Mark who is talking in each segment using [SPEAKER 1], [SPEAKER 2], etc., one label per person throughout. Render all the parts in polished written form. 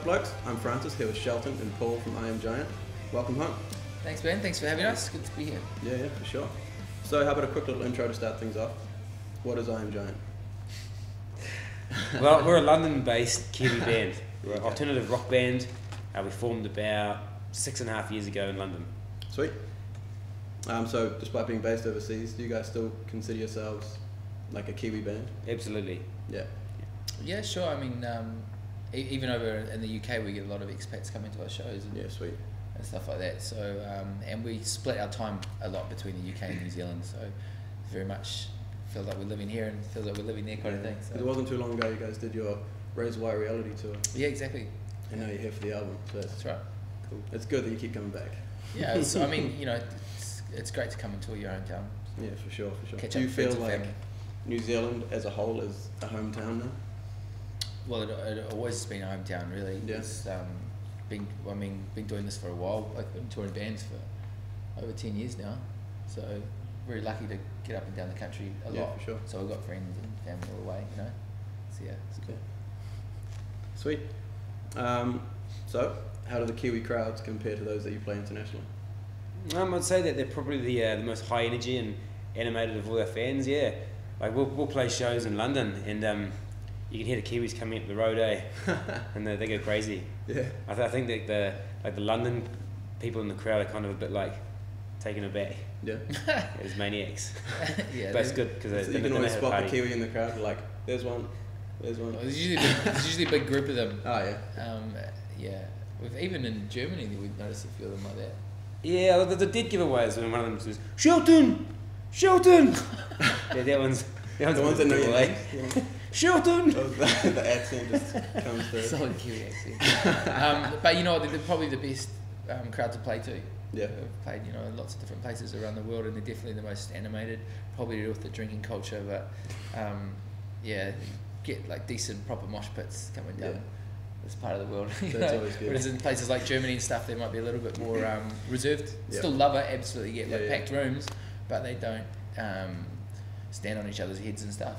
[SPEAKER 1] blokes? I'm Francis, here with Shelton and Paul from I Am Giant. Welcome home.
[SPEAKER 2] Thanks, Ben. Thanks for having us. Good to be here.
[SPEAKER 1] Yeah, for sure. So how about a quick little intro to start things off? What is I Am Giant?
[SPEAKER 3] Well, we're a London-based Kiwi band. We're an
[SPEAKER 1] Okay.
[SPEAKER 3] alternative rock band. We formed about 6.5 years ago in London.
[SPEAKER 1] Sweet. So despite being based overseas, do you guys still consider yourselves like a Kiwi band?
[SPEAKER 3] Absolutely.
[SPEAKER 1] Yeah.
[SPEAKER 2] Yeah, sure. I mean, even over in the UK, we get a lot of expats coming to our shows and,
[SPEAKER 1] Yeah, sweet.
[SPEAKER 2] and stuff like that. So, and we split our time a lot between the UK and New Zealand. So, very much feels like we're living here and feels like we're living there kind of thing. So.
[SPEAKER 1] It wasn't too long ago you guys did your Razor Wire reality tour,
[SPEAKER 2] Yeah, exactly.
[SPEAKER 1] and now you're here for the album. So
[SPEAKER 2] That's right.
[SPEAKER 1] cool. It's good that you keep coming back.
[SPEAKER 2] Yeah, it's, I mean, you know, it's great to come and tour your own town.
[SPEAKER 1] Yeah, for sure, for sure.
[SPEAKER 2] Catch
[SPEAKER 1] Do
[SPEAKER 2] up
[SPEAKER 1] you
[SPEAKER 2] with
[SPEAKER 1] feel
[SPEAKER 2] friends and
[SPEAKER 1] like
[SPEAKER 2] family.
[SPEAKER 1] New Zealand as a whole is a hometown now?
[SPEAKER 2] Well, it always has been a hometown, really.
[SPEAKER 1] Yeah.
[SPEAKER 2] It's been doing this for a while. I've been touring bands for over 10 years now, so very lucky to get up and down the country a
[SPEAKER 1] Yeah,
[SPEAKER 2] lot.
[SPEAKER 1] for sure.
[SPEAKER 2] So I've got friends and family all the way, you know. So yeah, it's good.
[SPEAKER 1] Sweet. So how do the Kiwi crowds compare to those that you play internationally?
[SPEAKER 3] I'd say that they're probably the most high energy and animated of all our fans. Yeah, like we'll play shows in London and you can hear the Kiwis coming up the road, and they go crazy.
[SPEAKER 1] Yeah.
[SPEAKER 3] I think that the London people in the crowd are kind of a bit like taken aback
[SPEAKER 1] Yeah.
[SPEAKER 3] as maniacs.
[SPEAKER 2] Yeah,
[SPEAKER 3] But it's good because
[SPEAKER 1] So
[SPEAKER 3] they
[SPEAKER 1] you can
[SPEAKER 3] know
[SPEAKER 1] always
[SPEAKER 3] how to
[SPEAKER 1] spot the
[SPEAKER 3] party.
[SPEAKER 1] Kiwi in the crowd, like, there's one, there's one.
[SPEAKER 2] There's usually a big group of them.
[SPEAKER 1] Oh yeah.
[SPEAKER 2] Yeah, even in Germany, we've noticed a few of them like that.
[SPEAKER 3] Yeah, the dead giveaways when one of them says, Shelton! Shelton! Yeah, that one's
[SPEAKER 1] The ones that know your
[SPEAKER 3] away.
[SPEAKER 1] name. Yeah.
[SPEAKER 3] Shelton!
[SPEAKER 1] The accent just comes through.
[SPEAKER 2] Solid Kiwi accent. But you know, they're probably the best crowd to play to.
[SPEAKER 1] Yeah.
[SPEAKER 2] I've played, you know, in lots of different places around the world, and they're definitely the most animated. Probably to do with the drinking culture, but yeah, you get like decent proper mosh pits coming down.
[SPEAKER 1] Yeah.
[SPEAKER 2] This part of the world. You
[SPEAKER 1] That's
[SPEAKER 2] know?
[SPEAKER 1] always good.
[SPEAKER 2] Whereas in places like Germany and stuff, they might be a little bit more reserved.
[SPEAKER 1] Yeah.
[SPEAKER 2] Still love it, absolutely get like
[SPEAKER 1] Yeah, yeah.
[SPEAKER 2] packed rooms, but they don't stand on each other's heads and stuff.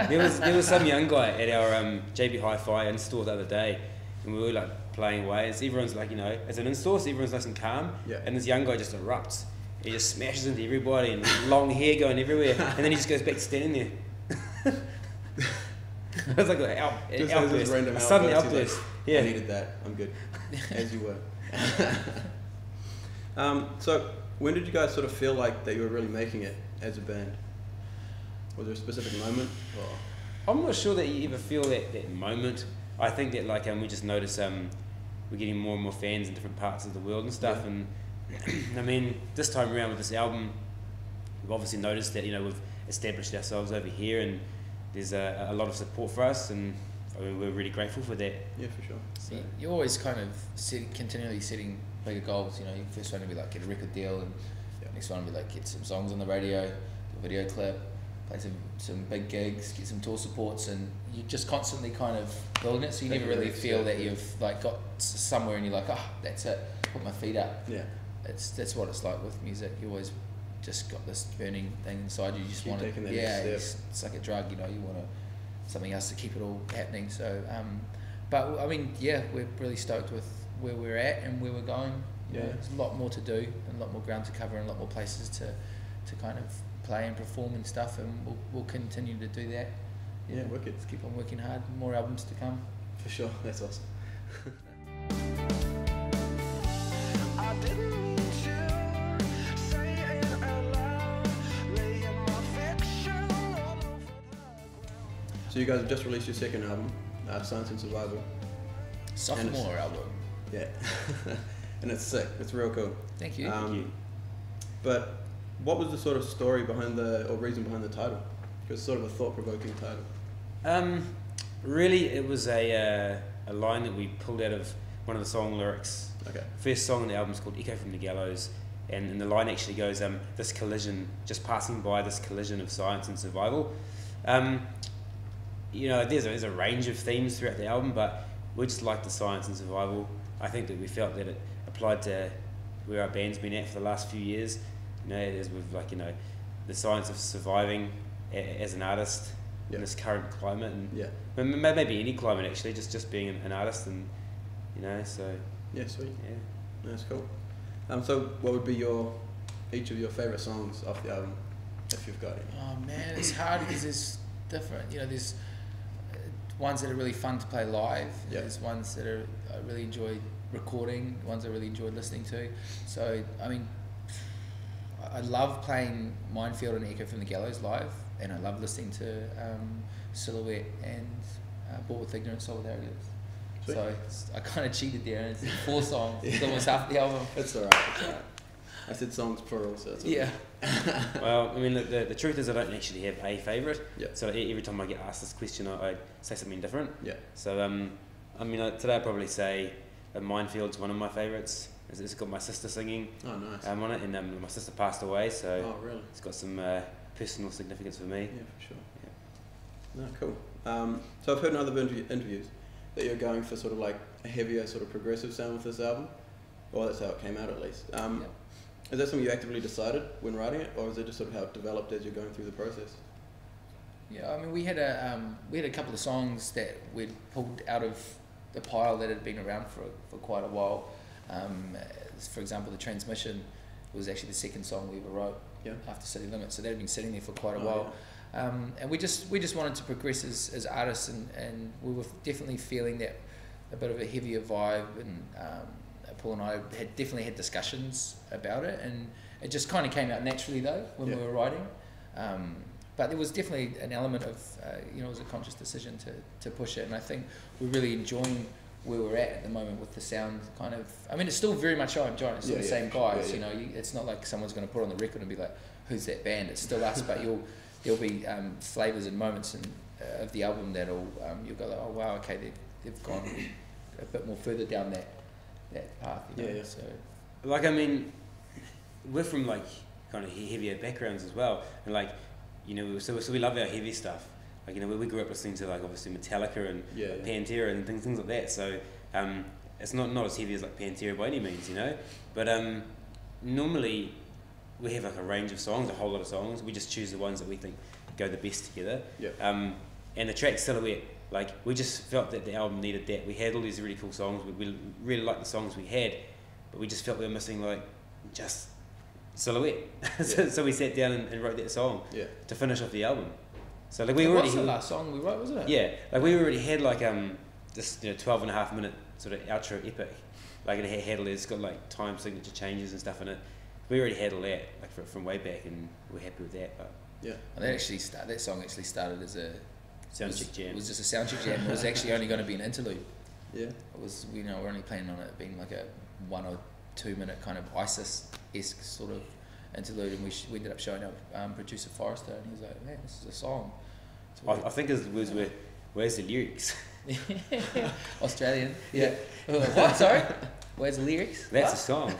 [SPEAKER 3] There was some young guy at our JB Hi-Fi install the other day, and we were like playing away. And everyone's like, you know, as an install, so everyone's nice and calm.
[SPEAKER 1] Yeah.
[SPEAKER 3] And this young guy just erupts. He just smashes into everybody and long hair going everywhere, and then he just goes back to standing there. It was like an
[SPEAKER 1] Just
[SPEAKER 3] outburst,
[SPEAKER 1] as random
[SPEAKER 3] a sudden
[SPEAKER 1] outburst, he's
[SPEAKER 3] outburst.
[SPEAKER 1] like,
[SPEAKER 3] Yeah.
[SPEAKER 1] I needed that. I'm good. As you were. So when did you guys sort of feel like that you were really making it as a band? Was there a specific moment? Or?
[SPEAKER 3] I'm not sure that you ever feel that moment. I think that like we just notice we're getting more and more fans in different parts of the world and stuff.
[SPEAKER 1] Yeah.
[SPEAKER 3] And I mean, this time around with this album, we've obviously noticed that, you know, we've established ourselves over here, and there's a lot of support for us, and I mean, we're really grateful for that.
[SPEAKER 1] Yeah, for sure.
[SPEAKER 2] So you're always kind of continually setting bigger goals. You know, your first one will be like get a record deal, and
[SPEAKER 1] Yeah.
[SPEAKER 2] next one will be like get some songs on the radio, do a video clip, play some big gigs, get some tour supports, and you just constantly kind of building it. So you
[SPEAKER 1] Take
[SPEAKER 2] never
[SPEAKER 1] a
[SPEAKER 2] really
[SPEAKER 1] risk,
[SPEAKER 2] feel
[SPEAKER 1] yeah.
[SPEAKER 2] that you've like got somewhere and you're like, oh, that's it, put my feet up.
[SPEAKER 1] Yeah.
[SPEAKER 2] That's what it's like with music. You always just got this burning thing inside you. You just
[SPEAKER 1] Keep
[SPEAKER 2] want
[SPEAKER 1] taking
[SPEAKER 2] to,
[SPEAKER 1] that
[SPEAKER 2] yeah.
[SPEAKER 1] next step.
[SPEAKER 2] It's like a drug, you know. You want something else to keep it all happening. So, but I mean, yeah, we're really stoked with where we're at and where we're going. You know,
[SPEAKER 1] Yeah.
[SPEAKER 2] there's a lot more to do and a lot more ground to cover and a lot more places to kind of play and perform and stuff. And we'll continue to do that. You
[SPEAKER 1] Yeah,
[SPEAKER 2] know,
[SPEAKER 1] wicked.
[SPEAKER 2] Just keep on working hard. More albums to come.
[SPEAKER 1] For sure. That's awesome.
[SPEAKER 4] I didn't mean to say it out loud, laying my affection all over the ground.
[SPEAKER 1] So you guys have just released your second album, Science and Survival.
[SPEAKER 2] Sophomore album.
[SPEAKER 1] Yeah. And it's sick. It's real cool.
[SPEAKER 2] Thank you.
[SPEAKER 1] But what was the sort of story behind or reason behind the title? Because it's sort of a thought-provoking title.
[SPEAKER 3] Really, it was a line that we pulled out of one of the song lyrics.
[SPEAKER 1] Okay.
[SPEAKER 3] First song on the album is called Echo from the Gallows, and the line actually goes, this collision, just passing by this collision of science and survival. You know, there's a range of themes throughout the album, but we just like the science and survival. I think that we felt that it applied to where our band's been at for the last few years. You know, as with like, you know, the science of surviving as an artist
[SPEAKER 1] Yeah.
[SPEAKER 3] in this current climate, and
[SPEAKER 1] Yeah.
[SPEAKER 3] maybe any climate actually, just being an artist and you know. So
[SPEAKER 1] Yeah, sweet.
[SPEAKER 3] yeah.
[SPEAKER 1] That's cool. So what would be each of your favourite songs off the album, if you've got any?
[SPEAKER 2] Oh man, it's hard because there's different. You know, there's ones that are really fun to play live.
[SPEAKER 1] Yeah.
[SPEAKER 2] There's ones that I really enjoy recording. Ones I really enjoyed listening to. So I mean, I love playing Minefield and Echo from the Gallows live, and I love listening to Silhouette and Bought with Ignorance, Solidarity.
[SPEAKER 1] Sweet.
[SPEAKER 2] So I kind of cheated there, and it's 4 songs. It's almost half the album.
[SPEAKER 1] It's alright. It's alright. I said songs plural, so it's all
[SPEAKER 2] Yeah.
[SPEAKER 3] Well, I mean, the truth is I don't actually have a favourite.
[SPEAKER 1] Yeah.
[SPEAKER 3] So every time I get asked this question, I say something different.
[SPEAKER 1] Yeah.
[SPEAKER 3] So I mean, today I'd probably say Minefield's one of my favourites. It's got my sister singing
[SPEAKER 1] Oh, nice.
[SPEAKER 3] on it, and my sister passed away, so
[SPEAKER 1] Oh, really?
[SPEAKER 3] it's got some personal significance for me.
[SPEAKER 1] Yeah, for sure. No, cool. So I've heard in other interviews that you're going for sort of like a heavier sort of progressive sound with this album, or that's how it came out at least.
[SPEAKER 2] Yeah.
[SPEAKER 1] Is that something you actively decided when writing it, or is it just sort of how it developed as you're going through the process?
[SPEAKER 2] Yeah, I mean, we had a couple of songs that we'd pulled out of the pile that had been around for quite a while. For example, The Transmission was actually the second song we ever wrote after City Limits, so that had been sitting there for quite a while.
[SPEAKER 1] Yeah.
[SPEAKER 2] And we just wanted to progress as artists, and we were definitely feeling that a bit of a heavier vibe, and Paul and I had definitely had discussions about it, and it just kind of came out naturally though when we were writing. But there was definitely an element of, it was a conscious decision to push it, and I think we're really enjoying where we're at the moment with the sound kind of, I mean, it's still very much I'm John, it's still the same guys, it's not like someone's going to put on the record and be like, who's that band? It's still us, but there'll be flavours and moments of the album that'll, you'll go like, oh wow, okay, they've gone a bit more further down that path, so.
[SPEAKER 3] Like, I mean, we're from like kind of heavier backgrounds as well, and like, so we love our heavy stuff. Like, we grew up listening to like obviously Metallica and Pantera and things like that. So it's not as heavy as like Pantera by any means, But normally we have like a range of songs, a whole lot of songs. We just choose the ones that we think go the best together.
[SPEAKER 1] Yeah.
[SPEAKER 3] And the track Silhouette, like we just felt that the album needed that. We had all these really cool songs. We really liked the songs we had, but we just felt we were missing like just Silhouette. So we sat down and wrote that song to finish off the album. So like we already
[SPEAKER 2] What's the last song we wrote, wasn't it?
[SPEAKER 3] Yeah, like we already had like this 12.5 minute sort of outro epic. Like it had all this, it's got like time signature changes and stuff in it. We already had all that like from way back, and we're happy with that. But
[SPEAKER 2] and that song actually started as a
[SPEAKER 3] soundcheck jam.
[SPEAKER 2] It was just a soundcheck jam. It was actually only going to be an interlude.
[SPEAKER 1] Yeah.
[SPEAKER 2] It was, we're only planning on it being like a 1 or 2 minute kind of ISIS-esque sort of interlude, and we ended up showing up producer Forrester, and he was like, man, this is a song.
[SPEAKER 3] I think his words were, where's the lyrics?
[SPEAKER 2] Australian. Yeah. What? Sorry? Where's the lyrics?
[SPEAKER 3] That's a song.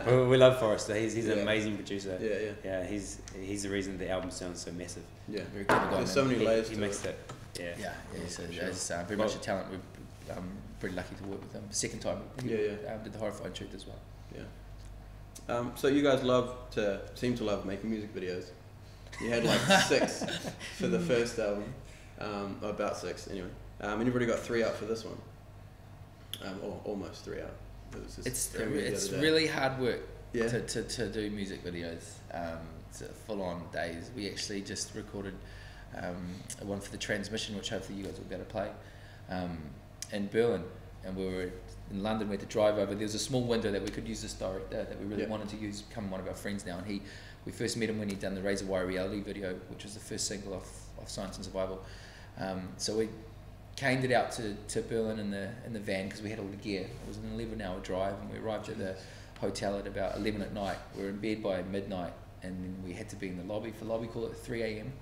[SPEAKER 3] we love Forrester. He's an amazing producer.
[SPEAKER 1] Yeah.
[SPEAKER 3] He's the reason the album sounds so massive.
[SPEAKER 1] Yeah.
[SPEAKER 2] Very clever guy.
[SPEAKER 1] There's so many layers
[SPEAKER 3] He
[SPEAKER 1] to
[SPEAKER 3] makes
[SPEAKER 1] it.
[SPEAKER 3] that. Yeah.
[SPEAKER 2] So it's very much a talent. We're pretty lucky to work with him. Second time we did the Horrifying Truth as well.
[SPEAKER 1] Yeah. So you guys seem to love making music videos. You had like 6 for the first album, about 6 anyway. And you've already got 3 out for this one, or almost 3 out.
[SPEAKER 2] It's really hard work to do music videos. It's full on days. We actually just recorded one for The Transmission, which hopefully you guys will be able to play, in Berlin, and we were in London. We had to drive over. There was a small window that we could use this director that we really wanted to use, become one of our friends now, and we first met him when he'd done the Razor Wire Reality video, which was the first single of Science and Survival. So we caned it out to Berlin in the van because we had all the gear. It was an 11-hour drive, and we arrived at the hotel at about 11 at night. We were in bed by midnight, and then we had to be in the lobby for lobby call at 3 a.m.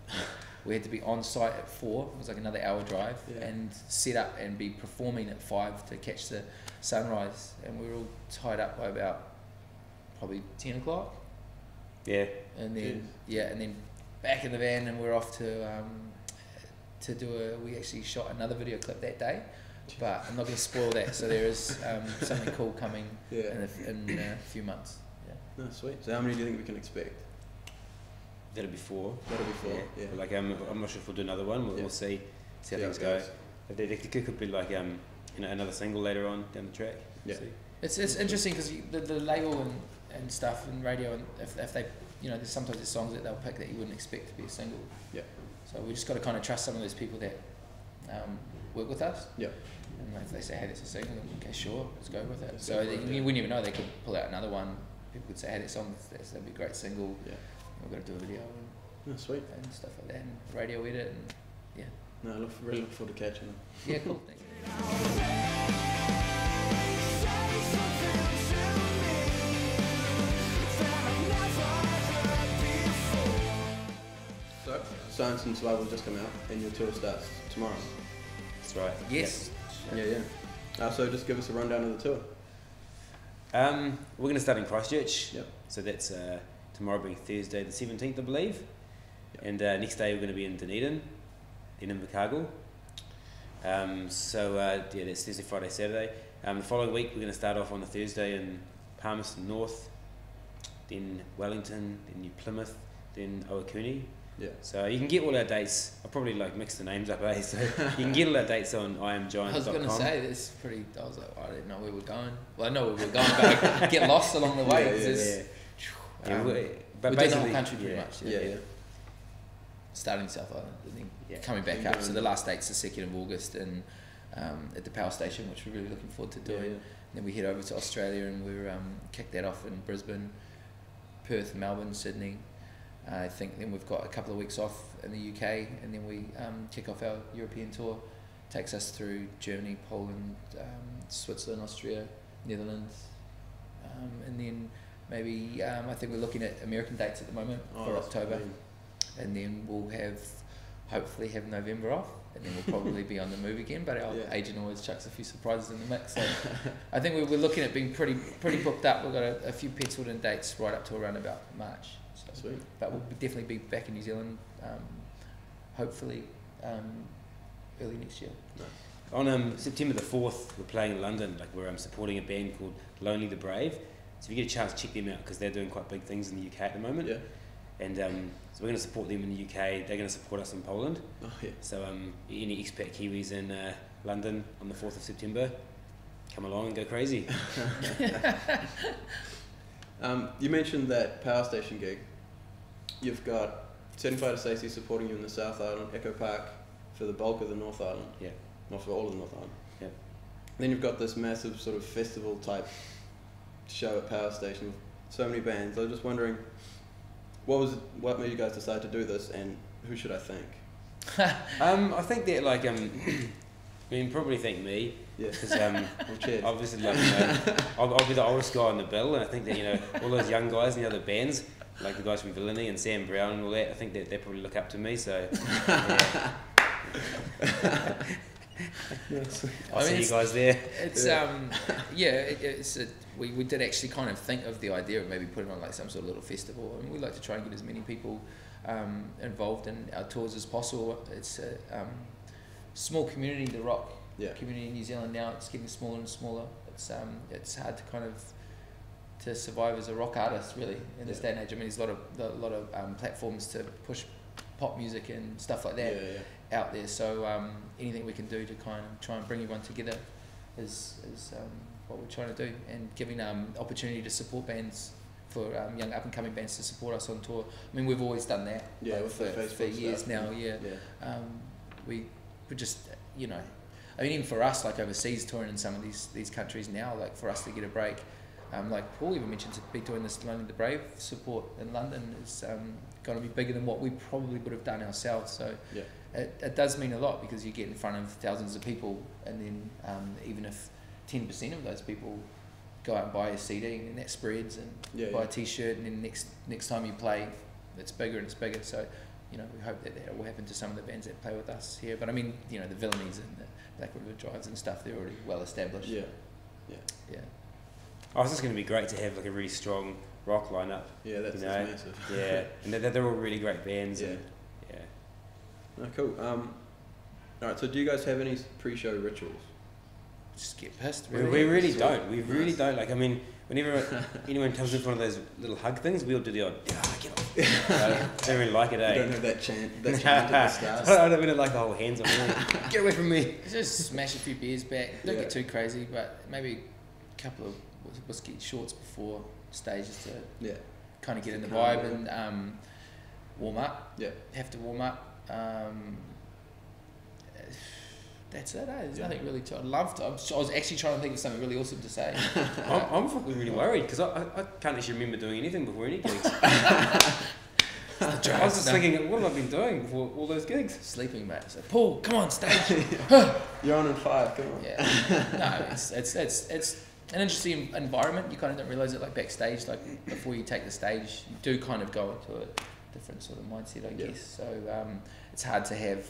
[SPEAKER 2] We had to be on site at 4. It was like another hour drive, and set up and be performing at 5 to catch the sunrise. And we were all tied up by about probably 10 o'clock.
[SPEAKER 3] Yeah.
[SPEAKER 2] And then back in the van, and we're off to we actually shot another video clip that day, but I'm not going to spoil that. So there is something cool coming in a few months. Yeah.
[SPEAKER 1] No, sweet. So how many do you think we can expect?
[SPEAKER 3] That'll be 4.
[SPEAKER 1] Yeah.
[SPEAKER 3] Like I'm not sure if we'll do another one. We'll see how things go. There could be like another single later on down the track.
[SPEAKER 1] Yeah.
[SPEAKER 2] It's interesting because the label and stuff and radio, and if they, there's sometimes there's songs that they'll pick that you wouldn't expect to be a single.
[SPEAKER 1] Yeah.
[SPEAKER 2] So we just got to kind of trust some of those people that work with us.
[SPEAKER 1] Yeah.
[SPEAKER 2] And if they say, hey, that's a single, then okay, sure, let's go with it. So you wouldn't even know, they could pull out another one. People could say, hey, that song, that'd be a great single.
[SPEAKER 1] Yeah.
[SPEAKER 2] We've got to do a video
[SPEAKER 1] Sweet.
[SPEAKER 2] and stuff like that, and radio edit, and yeah.
[SPEAKER 1] No, I really look forward to catching them.
[SPEAKER 2] Yeah, cool. Thanks.
[SPEAKER 1] So, Science and Survival just come out, and your tour starts tomorrow.
[SPEAKER 3] That's right.
[SPEAKER 2] Yes.
[SPEAKER 1] Yeah. So just give us a rundown of the tour.
[SPEAKER 3] We're going to start in Christchurch.
[SPEAKER 1] Yep.
[SPEAKER 3] So that's tomorrow being Thursday the 17th, I believe.
[SPEAKER 1] Yep.
[SPEAKER 3] And next day we're going to be in Dunedin, then in Invercargill. That's Thursday, Friday, Saturday. The following week we're going to start off on a Thursday in Palmerston North, then Wellington, then New Plymouth, then Owakuni.
[SPEAKER 1] Yeah.
[SPEAKER 3] So you can get all our dates. I'll probably mix the names up, eh? So you can get all our dates on iamgiant.com.
[SPEAKER 2] I was going to say, that's pretty, I was like, I didn't know where we're going. Well, I know where we're going, but I get lost along the way.
[SPEAKER 3] But
[SPEAKER 2] we did the whole country pretty much.
[SPEAKER 1] Yeah.
[SPEAKER 2] Starting South Island and then coming back up. So the last date's the 2nd of August and at the power station, which we're really looking forward to doing. And then we head over to Australia and we're kick that off in Brisbane, Perth, Melbourne, Sydney. I think then we've got a couple of weeks off in the UK, and then we kick off our European tour. Takes us through Germany, Poland, Switzerland, Austria, Netherlands, and then maybe I think we're looking at American dates at the moment for October, and then we'll hopefully have November off, and then we'll probably be on the move again. But our agent always chucks a few surprises in the mix. So I think we're looking at being pretty booked up. We've got a few penciled in dates right up to around about March. So,
[SPEAKER 1] sweet.
[SPEAKER 2] But we'll definitely be back in New Zealand, hopefully early next year.
[SPEAKER 1] Nice.
[SPEAKER 3] On September the 4th, we're playing in London. We're supporting a band called Lonely the Brave. So if you get a chance, check them out because they're doing quite big things in the UK at the moment.
[SPEAKER 1] Yeah.
[SPEAKER 3] And so we're going to support them in the UK. They're going to support us in Poland.
[SPEAKER 1] Oh yeah.
[SPEAKER 3] So any expat Kiwis in London on the 4th of September, come along and go crazy.
[SPEAKER 1] You mentioned that power station gig. You've got 75 to Stacey supporting you in the South Island, Echo Park for the bulk of the North Island.
[SPEAKER 3] Yeah.
[SPEAKER 1] Not for all of the North Island.
[SPEAKER 3] Yeah.
[SPEAKER 1] Then you've got this massive sort of festival type show at Power Station with so many bands. I was just wondering, what made you guys decide to do this, and who should I thank?
[SPEAKER 3] I think that probably thank me.
[SPEAKER 1] Yeah.
[SPEAKER 3] Because
[SPEAKER 1] cheers.
[SPEAKER 3] obviously I'll be the oldest guy on the bill, and I think that all those young guys in the other bands, like the guys from Villainy and Sam Brown and all that, I think that they probably look up to me. So yeah. I see you guys there.
[SPEAKER 2] It's we did actually kind of think of the idea of maybe putting on some sort of little festival. I mean, we like to try and get as many people involved in our tours as possible. It's a small community, the rock community in New Zealand now. It's getting smaller and smaller. It's hard to to survive as a rock artist really in this day and age. I mean, there's a lot of platforms to push pop music and stuff like that out there. So anything we can do to kind of try and bring everyone together is what we're trying to do, and giving opportunity to support bands for young up and coming bands to support us on tour. I mean, we've always done that for years
[SPEAKER 1] stuff.
[SPEAKER 2] now. We just I mean, even for us, overseas touring in some of these countries now, for us to get a break. Like Paul even mentioned, to be doing this Lonely the Brave support in London is going to be bigger than what we probably would have done ourselves. So it does mean a lot, because you get in front of thousands of people, and then even if 10% of those people go out and buy a CD, and that spreads, and buy a T-shirt, and then next time you play, it's bigger and it's bigger. So we hope that will happen to some of the bands that play with us here. But I mean, the Villainies and the Black River Drives and stuff, they're already well established. Yeah.
[SPEAKER 3] Oh, it's just going to be great to have a really strong rock lineup.
[SPEAKER 1] Yeah, that's massive.
[SPEAKER 3] Yeah, and they're all really great bands.
[SPEAKER 1] Yeah.
[SPEAKER 3] And,
[SPEAKER 1] Oh, cool. All right. So, do you guys have any pre-show rituals?
[SPEAKER 2] Just get pissed.
[SPEAKER 3] We really don't. We really don't. I mean, whenever anyone comes in for one of those little hug things, we'll do the odd, get off. I don't really like it, eh?
[SPEAKER 1] You don't have that chant, that chant at the start.
[SPEAKER 3] I don't really like the whole hands on me. Get away from me.
[SPEAKER 2] Just smash a few beers back. Don't get too crazy, but maybe a couple of whiskey shorts before stage just to kind of get in the vibe and warm up. Yeah. Have to warm up. That's it, eh? There's nothing really to... I was actually trying to think of something really awesome to say.
[SPEAKER 3] I'm fucking really worried because I can't actually remember doing anything before any gigs. I was just thinking, what have I been doing before all those gigs?
[SPEAKER 2] Sleeping, mate. So, Paul, come on, stage.
[SPEAKER 1] You're on in 5, come on.
[SPEAKER 2] Yeah. No, it's an interesting environment. You kind of don't realise it, like backstage, like before you take the stage, you do kind of go into a different sort of mindset, I guess. So it's hard to have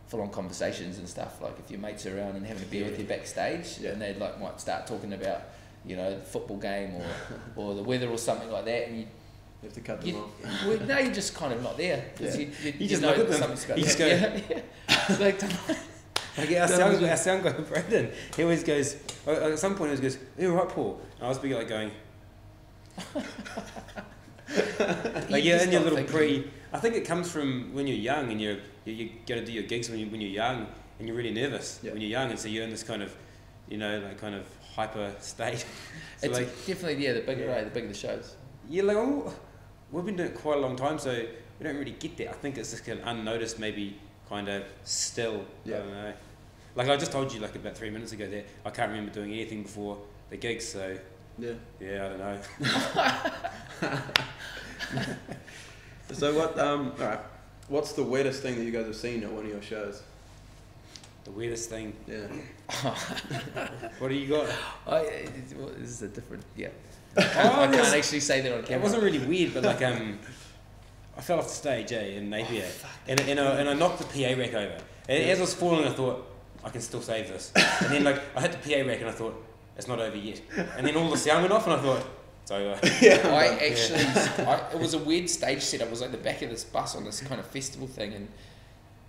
[SPEAKER 2] full-on conversations and stuff, like if your mates are around and having a beer with you backstage, and they like might start talking about, you know, the football game or the weather or something like that, and you
[SPEAKER 1] have to cut them off.
[SPEAKER 2] Well, no, you're just kind of not there.
[SPEAKER 3] You just look at them. You just go.
[SPEAKER 2] Like,
[SPEAKER 3] our sound guy Brandon, he always goes. At some point, he always goes, "You're right, Paul." And I was like going. Like in your little pre. I think it comes from when you're young and you go to do your gigs when you're young and you're really nervous when you're young, and so you're in this kind of, you know, like kind of hyper state. So
[SPEAKER 2] it's
[SPEAKER 3] like,
[SPEAKER 2] definitely the bigger the shows.
[SPEAKER 3] Yeah, like we've been doing it quite a long time, so we don't really get that. I think it's just kind of unnoticed, maybe kind of still. I don't know. Like I just told you like about 3 minutes ago that I can't remember doing anything before the gigs, so I don't know.
[SPEAKER 1] So what? All right. What's the weirdest thing that you guys have seen at one of your shows?
[SPEAKER 3] The weirdest thing.
[SPEAKER 1] Yeah.
[SPEAKER 3] What do you got?
[SPEAKER 2] This is a different. I can't actually say that on camera.
[SPEAKER 3] It wasn't really weird, but like I fell off the stage, in Napier, and I knocked the PA rack over. And as I was falling, I thought I can still save this. And then like I hit the PA rack, and I thought it's not over yet. And then all the sound went off, and I thought. It was a weird stage setup. It was like the back of this bus on this kind of festival thing, and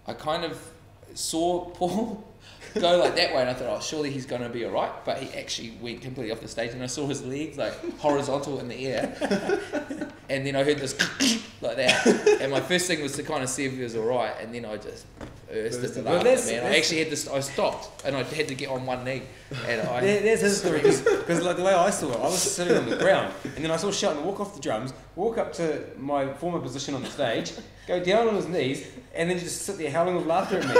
[SPEAKER 3] I kind of saw Paul go like that way, and I thought, oh, surely he's going to be alright, but he actually went completely off the stage, and I saw his legs like horizontal in the air, and then I heard this like that, and my first thing was to kind of see if he was alright, and then I just burst into laughter, man. I actually had this. I stopped, and I had to get on one knee, and there's his story, because like the way I saw it, I was sitting on the ground, and then I saw Shelton walk off the drums, walk up to my former position on the stage, go down on his knees, and then just sit there howling with laughter at me.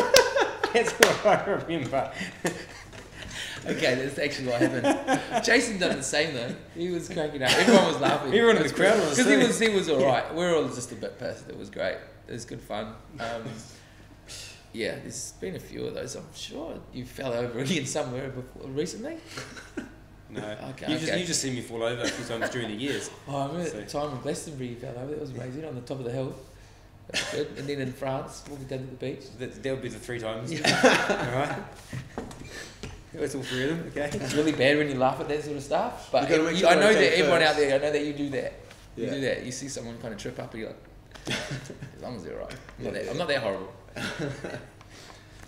[SPEAKER 3] That's what I remember.
[SPEAKER 2] Okay, that's actually what happened. Jason done the same though. He was cracking up. Everyone was laughing.
[SPEAKER 3] Everyone in the crowd was
[SPEAKER 2] because he was alright. We were all just a bit pissed. It was great. It was good fun. There's been a few of those. I'm sure you fell over again somewhere before recently.
[SPEAKER 3] No. Okay. You just seen me fall over a few times during the years.
[SPEAKER 2] I remember the time in Glastonbury you fell over. That was amazing on the top of the hill. That's good. And then in France, walking down to the beach.
[SPEAKER 3] That would be the 3 times. Alright. That's all 3 of them, okay?
[SPEAKER 2] It's really bad when you laugh at that sort of stuff. But I know that everyone out there, I know that you do that. You do that. You see someone kind of trip up and you're like, as long as they're right. I'm not that horrible.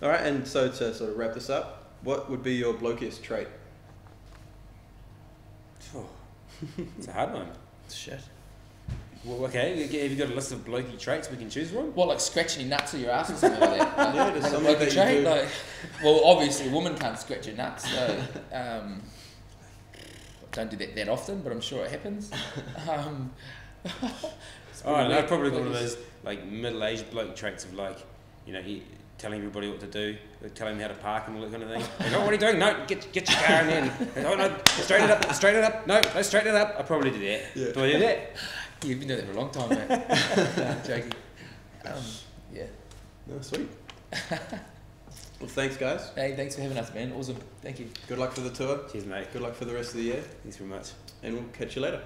[SPEAKER 1] Alright, and so to sort of wrap this up, what would be your blokest trait?
[SPEAKER 3] It's a hard one.
[SPEAKER 2] Shit.
[SPEAKER 3] Well, okay, have you got a list of blokey traits we can choose from?
[SPEAKER 2] What, like scratching your nuts or your ass or something like that? Like,
[SPEAKER 1] yeah, there's something that trait? You do.
[SPEAKER 2] Like, well, obviously a woman can't scratch your nuts, so don't do that often, but I'm sure it happens.
[SPEAKER 3] I've probably got one of those like middle-aged bloke traits of like, you know, telling everybody what to do, telling them how to park and all that kind of thing. Like, oh, what are you doing? No, get your car in there. Oh no, straighten it up. No, straighten it up. I probably do that. Yeah. Do I do that?
[SPEAKER 2] You've been doing that for a long time, mate. No, joking.
[SPEAKER 1] No, sweet. Well, thanks, guys.
[SPEAKER 2] Hey, thanks for having us, man. Awesome. Thank you.
[SPEAKER 1] Good luck for the tour.
[SPEAKER 3] Cheers, mate.
[SPEAKER 1] Good luck for the rest of the year.
[SPEAKER 3] Thanks very much.
[SPEAKER 1] And we'll catch you later.